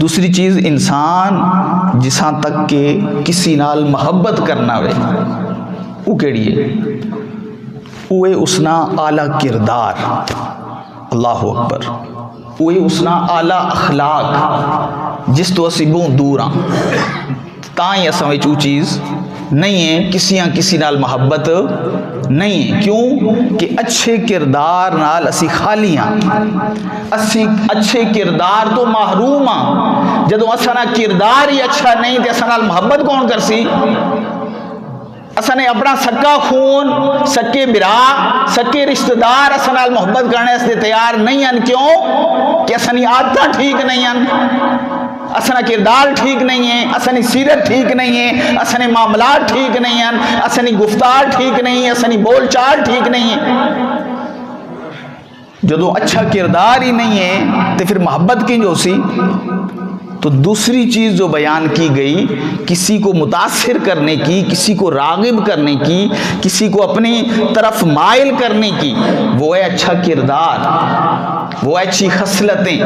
دوسری چیز انسان جساں تک کہ کسی نال محبت کرنا وے وہ کیڑی ہے، وہ اسنا اعلیٰ کردار، اللہ اکبر، وہ اسنا اعلیٰ اخلاق جس تو اسی بہت دور ہاں تائیں اساں وچ وہ چیز نہیں ہے، کسی نال محبت نہیں ہے۔ کیوں کہ اچھے کردار نال اسی خالی ہاں، اسی اچھے کردار تو محروم ہاں۔ جدوں اساں کردار ہی اچھا نہیں تے اساں نال محبت کون کرسی؟ اساں نے اپنا سکا خون، سکے برا، سکے رشتہ دار اساں نال محبت کرنے سے تیار نہیں ہیں۔ کیوں کہ اساں دی عادتاں ٹھیک نہیں ہیں، اساں کردار ٹھیک نہیں ہے، اساں سیرت ٹھیک نہیں ہے، اساں معاملات ٹھیک نہیں ہیں، اساں گفتار ٹھیک نہیں ہے، اساں بول چال ٹھیک نہیں ہے۔ جدو اچھا کردار ہی نہیں ہے تو پھر محبت کی جو سی؟ تو دوسری چیز جو بیان کی گئی کسی کو متاثر کرنے کی، کسی کو راغب کرنے کی، کسی کو اپنی طرف مائل کرنے کی، وہ ہے اچھا کردار، وہ ہے اچھی خصلتیں،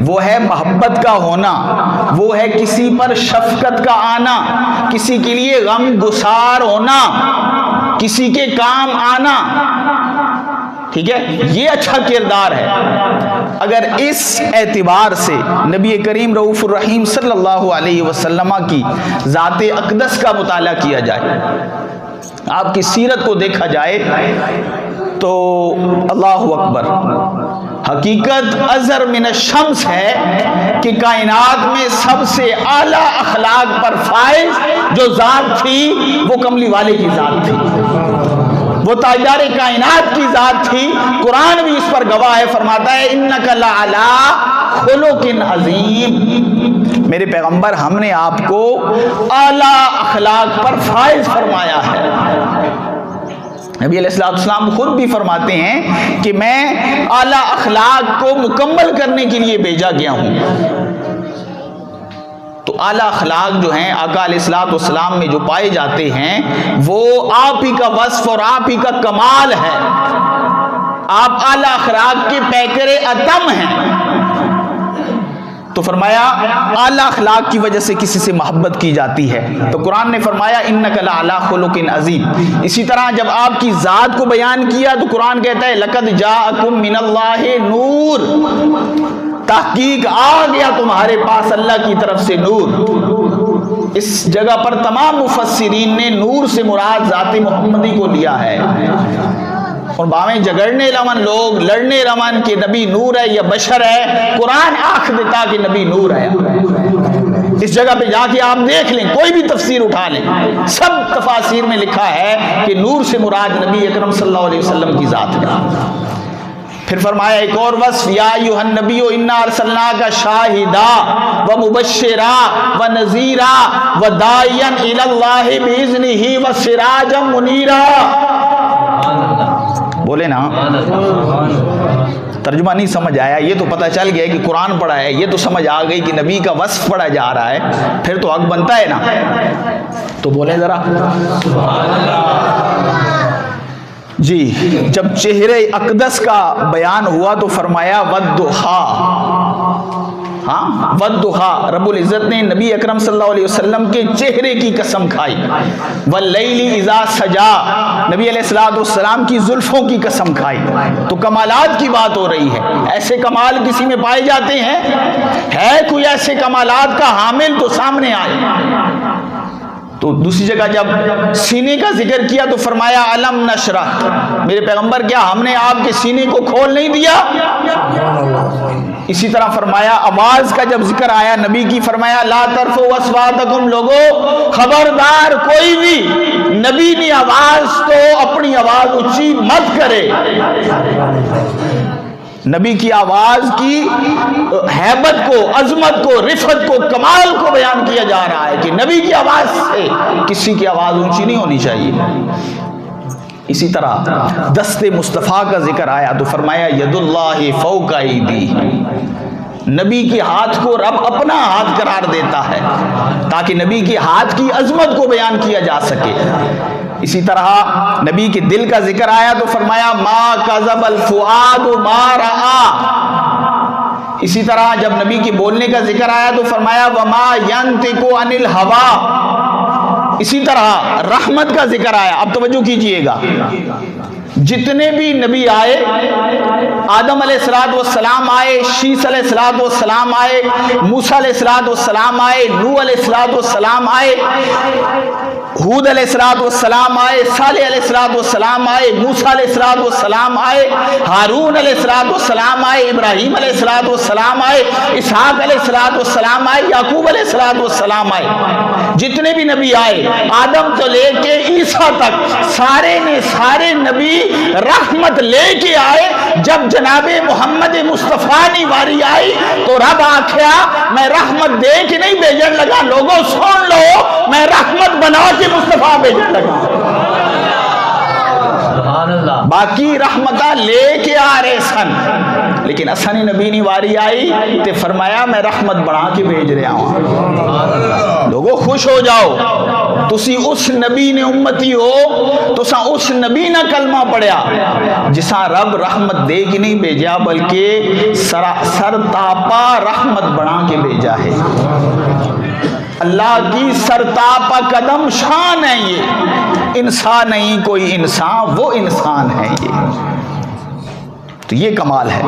وہ ہے محبت کا ہونا، وہ ہے کسی پر شفقت کا آنا، کسی کے لیے غم گسار ہونا، کسی کے کام آنا، ٹھیک ہے، یہ اچھا کردار ہے۔ اگر اس اعتبار سے نبی کریم رؤوف الرحیم صلی اللہ علیہ وسلم کی ذات اقدس کا مطالعہ کیا جائے، آپ کی سیرت کو دیکھا جائے تو اللہ اکبر، حقیقت ازر من الشمس ہے کہ کائنات میں سب سے اعلیٰ اخلاق پر فائز جو ذات تھی وہ کملی والے کی ذات تھی، وہ تاجدار کائنات کی ذات تھی۔ قرآن بھی اس پر گواہ ہے، فرماتا ہے انک لعلی خلق عظیم، میرے پیغمبر ہم نے آپ کو اعلیٰ اخلاق پر فائز فرمایا ہے۔ نبی علیہ السلام خود بھی فرماتے ہیں کہ میں اعلیٰ اخلاق کو مکمل کرنے کے لیے بھیجا گیا ہوں۔ تو اعلیٰ اخلاق جو ہیں آقا علیہ السلام میں جو پائے جاتے ہیں وہ آپ ہی کا وصف اور آپ ہی کا کمال ہے، آپ اعلیٰ اخلاق کے پیکر اتم ہیں۔ تو فرمایا اعلیٰ اخلاق کی وجہ سے کسی سے محبت کی جاتی ہے، تو قرآن نے فرمایا انک لعلی خلق عظیم۔ اسی طرح جب آپ کی ذات کو بیان کیا تو قرآن کہتا ہے لقد جاءکم من اللہ نور، تحقیق آ گیا تمہارے پاس اللہ کی طرف سے نور۔ اس جگہ پر تمام مفسرین نے نور سے مراد ذات محمدی کو لیا ہے، اور باویں جگڑنے رون لوگ لڑنے رون کہ نبی نور ہے یا بشر ہے، قرآن آنکھ دیتا کہ نبی نور ہے۔ اس جگہ پہ جا کے آپ دیکھ لیں، کوئی بھی تفسیر اٹھا لیں، سب تفاسیر میں لکھا ہے کہ نور سے مراد نبی اکرم صلی اللہ علیہ وسلم کی ذات ہے۔ پھر فرمایا ایک اور وصف، یا ایھا النبی انا ارسلناک شاہدا ومبشرا ونذیرا وداعیا الی اللہ باذنہ وسراجا منیرا۔ بولے نا، ترجمہ نہیں سمجھ آیا، یہ تو پتہ چل گیا کہ قرآن پڑھا ہے، یہ تو سمجھ آ گئی کہ نبی کا وصف پڑھا جا رہا ہے، پھر تو حق بنتا ہے نا، تو بولیں ذرا جی۔ جب چہرے اقدس کا بیان ہوا تو فرمایا والضحیٰ، ہاں والضحیٰ، رب العزت نے نبی اکرم صلی اللہ علیہ وسلم کے چہرے کی قسم کھائی، واللیل اذا سجا، نبی علیہ السلام کی زلفوں کی قسم کھائی۔ تو کمالات کی بات ہو رہی ہے، ایسے کمال کسی میں پائے جاتے ہیں؟ ہے کوئی ایسے کمالات کا حامل تو سامنے آئے۔ تو دوسری جگہ جب سینے کا ذکر کیا تو فرمایا علم نشرح، میرے پیغمبر کیا ہم نے آپ کے سینے کو کھول نہیں دیا؟ اسی طرح فرمایا آواز کا جب ذکر آیا نبی کی، فرمایا لا ترفعوا اصواتکم، لوگو خبردار کوئی بھی نبی نے آواز تو اپنی آواز اونچی مت کرے۔ نبی کی آواز کی ہیبت کو، عظمت کو، رفعت کو، کمال کو بیان کیا جا رہا ہے کہ نبی کی آواز سے کسی کی آواز اونچی نہیں ہونی چاہیے۔ اسی طرح دست مصطفیٰ کا ذکر آیا تو فرمایا ید اللہ فوق ایدی، نبی کے ہاتھ کو رب اپنا ہاتھ قرار دیتا ہے تاکہ نبی کے ہاتھ کی عظمت کو بیان کیا جا سکے۔ اسی طرح نبی کے دل کا ذکر آیا تو فرمایا ما کذب الفؤاد ما رأى، اسی طرح جب نبی کے بولنے کا ذکر آیا تو فرمایا وما ینطق عن الہوا. اسی طرح رحمت کا ذکر آیا. اب توجہ کیجئے گا، جتنے بھی نبی آئے، آدم علیہ السلام آئے، شیس علیہ السلام آئے، موسیٰ علیہ السلام آئے، نوح علیہ السلام آئے، ہود علیہ السلام آئے، صالح علیہ السلام آئے، موسیٰ علیہ السلام آئے، ہارون علیہ السلام آئے، ابراہیم علیہ السلام آئے، اسحاق علیہ السلام آئے، یعقوب علیہ السلام آئے. جتنے بھی نبی آئے آدم تو لے کے عیسیٰ تک سارے نے سارے نبی رحمت لے کے آئے. جب جناب محمد مصطفیٰ نے واری آئی تو رب آکھیا میں رحمت دے کے نہیں بھیجن لگا، لوگوں سن لو میں رحمت بنا کے مصطفیٰ بھیجن لگا. باقی رحمتہ لے کے آ رہے سن، لیکن اسانی نبی نے واری آئی تے فرمایا میں رحمت بڑھا کے بھیج رہا ہوں. لوگوں خوش ہو جاؤ، تسی اس نبی نے امتی ہو، تسا اس نبی نہ کلمہ پڑھیا جسا رب رحمت دے کے نہیں بھیجا بلکہ سر تاپا رحمت بڑھا کے بھیجا ہے. اللہ کی سرتاپا قدم شان ہے یہ، انسان نہیں کوئی انسان، وہ انسان ہے یہ. تو یہ کمال ہے.